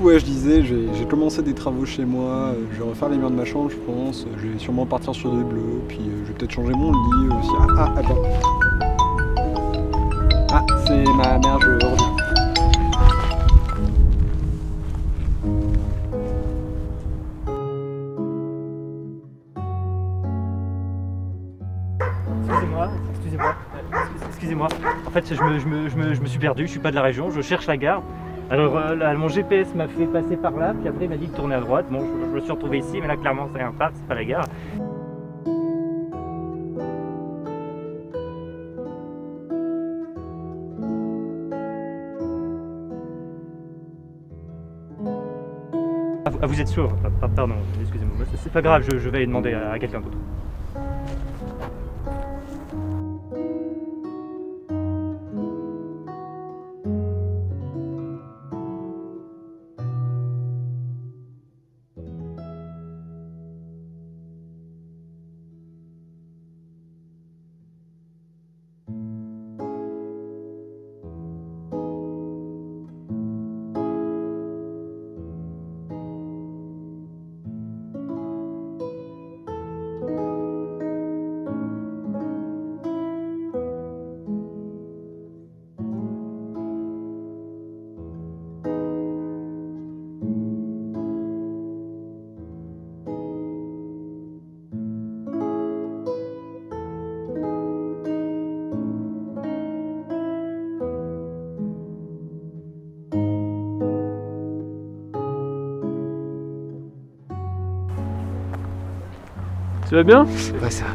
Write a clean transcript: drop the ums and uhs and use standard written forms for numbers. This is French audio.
coup, ouais, je disais, j'ai commencé des travaux chez moi, je vais refaire les murs de ma chambre, je pense. Je vais sûrement partir sur des bleus, puis je vais peut-être changer mon lit aussi. Attends. Ah, c'est ma mère, je reviens. Excusez-moi. En fait, je me suis perdu, je suis pas de la région, je cherche la gare. Alors, mon GPS m'a fait passer par là, puis après il m'a dit de tourner à droite. Bon, je me suis retrouvé ici, mais là clairement c'est un parc, c'est pas la gare. Ah, vous êtes sûr? Pardon, excusez-moi. C'est pas grave, je vais aller demander à quelqu'un d'autre. Tu vas bien? Ouais, ça va,